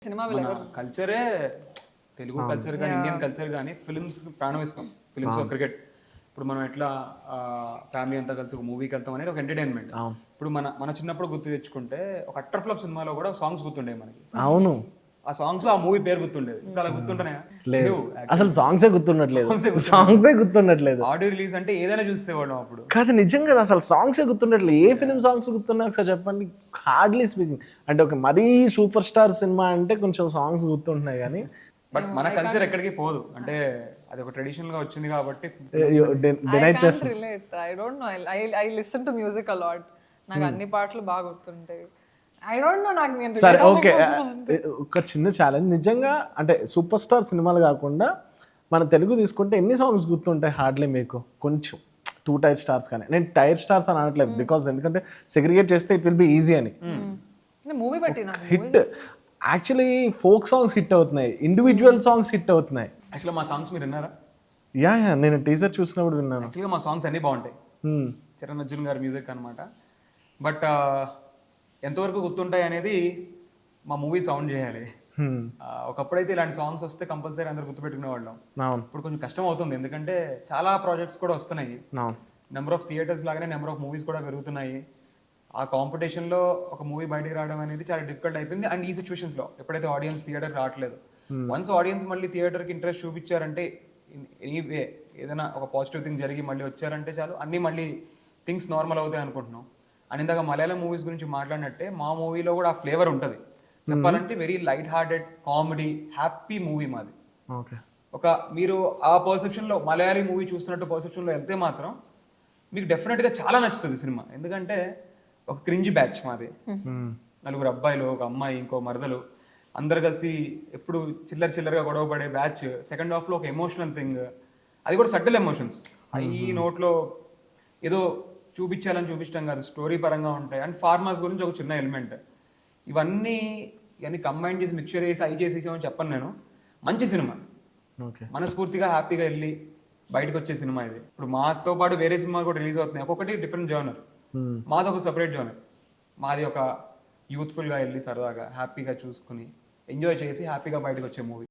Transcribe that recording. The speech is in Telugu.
సినిమా కల్చరే తెలుగు కల్చర్ కానీ ఇండియన్ కల్చర్ కానీ ఫిల్మ్స్ ప్రాణం ఇస్తాం. ఫిల్మ్స్ క్రికెట్ ఇప్పుడు మనం ఎట్లా ఫ్యామిలీ అంతా కలిసి ఒక మూవీకి వెళ్తాం అనేది ఒక ఎంటర్టైన్మెంట్. ఇప్పుడు మన చిన్నప్పుడు గుర్తు తెచ్చుకుంటే ఒక అట్టర్ ఫ్లాప్ సినిమాలో కూడా సాంగ్స్ గుర్తుండే మనకి. అవును, ఆ సాంగ్స్ ఆ మూవీ పేరు గుర్తుండేది. ఇప్పుడు అలా గుర్తుంటున్నాయా? లేదు, అసలు సాంగ్సే గుర్తుండట్లేదు. ఆడియో రిలీజ్ అంటే ఏదైనా చూసేవాళ్ళం అప్పుడు. కాదు, నిజంగా అసలు సాంగ్సే గుర్తుండట్లేదు. ఏ ఫిలిం సాంగ్స్ గుర్తున్నాయి ఒకసారి చెప్పండి. హార్డ్లీ స్పీకింగ్ అంటే ఒక మరీ సూపర్ స్టార్ సినిమా అంటే కొంచెం సాంగ్స్ గుర్తుంటున్నాయి కానీ బట్ మన కల్చర్ ఎక్కడికి పోదు. అంటే అది ఒక ట్రెడిషనల్ గా వచ్చింది కాబట్టి I don't know, I listen to music a lot. నాకు అన్ని పాటలు బాగా గుర్తుంటాయి. ఐ డోంట్ నో, నాకు సరే ఓకే, ఒక చిన్న ఛాలెంజ్. నిజంగా అంటే సూపర్ స్టార్ సినిమాలు కాకుండా మన తెలుగు తీసుకుంటే ఎన్ని సాంగ్స్ గుర్తుంటాయి హార్డ్లీ మీకు? కొంచెం 2 టైర్ స్టార్స్ కానీ. నేను టైర్ స్టార్స్ అని అనట్లేదు, బికాస్ ఎందుకంటే సెగ్రిగేట్ చేస్తే ఇట్ విల్ బి ఈజీ అని. మూవీ పెట్టిన hit actually folk songs hit అవుతున్నాయి, ఇండివిజువల్ సాంగ్స్ హిట్ అవుతున్నాయి. యాక్చువల్గా మా సాంగ్స్ మీరు విన్నారా? యా, నేను టీజర్ చూసినప్పుడు విన్నాను. యాక్చువల్గా మా సాంగ్స్ అన్నీ బాగుంటాయి. చరణ్ అర్జున్ గారి మ్యూజిక్ అనమాట. బట్ ఎంతవరకు గుర్తుంటాయి అనేది మా మూవీ సౌండ్ చేయాలి. ఒకప్పుడైతే ఇలాంటి సాంగ్స్ వస్తే కంపల్సరీ అందరు గుర్తుపెట్టుకునే వాళ్ళం. ఇప్పుడు కొంచెం కష్టం అవుతుంది, ఎందుకంటే చాలా ప్రాజెక్ట్స్ కూడా వస్తున్నాయి. నెంబర్ ఆఫ్ థియేటర్స్ లాగానే నెంబర్ ఆఫ్ మూవీస్ కూడా పెరుగుతున్నాయి. ఆ కాంపిటీషన్లో ఒక మూవీ బయటికి రావడం అనేది చాలా డిఫికల్ట్ అయిపోయింది. అండ్ ఈ సిచ్యువేషన్స్లో ఎప్పుడైతే ఆడియన్స్ థియేటర్ రావట్లేదు, వన్స్ ఆడియన్స్ మళ్ళీ థియేటర్కి ఇంట్రెస్ట్ చూపించారంటే, ఎనీవే ఏదైనా ఒక పాజిటివ్ థింగ్ జరిగి మళ్ళీ వచ్చారంటే చాలు, అన్నీ మళ్ళీ థింగ్స్ నార్మల్ అవుతాయి అనుకుంటున్నాం. అండ్ ఇందాక మలయాళం మూవీస్ గురించి మాట్లాడినట్టే మా మూవీలో కూడా ఆ ఫ్లేవర్ ఉంటుంది. చెప్పాలంటే very light hearted comedy happy movie మాది. ఒక మీరు ఆ పర్సెప్షన్లో మలయాళీ మూవీ చూస్తున్నట్టు పర్సెప్షన్లో వెళ్తే మాత్రం మీకు డెఫినెట్గా చాలా నచ్చుతుంది సినిమా. ఎందుకంటే ఒక క్రింజ్ బ్యాచ్ మాది. 4 అబ్బాయిలు, ఒక అమ్మాయి, ఇంకో మరదలు, అందరు కలిసి ఎప్పుడు చిల్లరగా గొడవ పడే బ్యాచ్. సెకండ్ హాఫ్లో ఒక ఎమోషనల్ థింగ్, అది కూడా సటిల్ ఎమోషన్స్. ఈ నోట్లో ఏదో చూపించడం కాదు, స్టోరీ పరంగా ఉంటాయి. అండ్ ఫార్మర్స్ గురించి ఒక చిన్న ఎలిమెంట్. ఇవన్నీ కంబైన్ చేసి మిక్చర్ చేసి చేసేసామని చెప్పను నేను. మంచి సినిమా, మనస్ఫూర్తిగా హ్యాపీగా వెళ్ళి బయటకు వచ్చే సినిమా ఇది. ఇప్పుడు మాతో పాటు వేరే సినిమాలు కూడా రిలీజ్ అవుతున్నాయి, ఒక్కొక్కటి డిఫరెంట్ జోనర్. మాది ఒక సపరేట్ జోనర్. మాది ఒక యూత్ఫుల్గా వెళ్ళి సరదాగా హ్యాపీగా చూసుకుని ఎంజాయ్ చేసి హ్యాపీగా బయటకు వచ్చే మూవీ.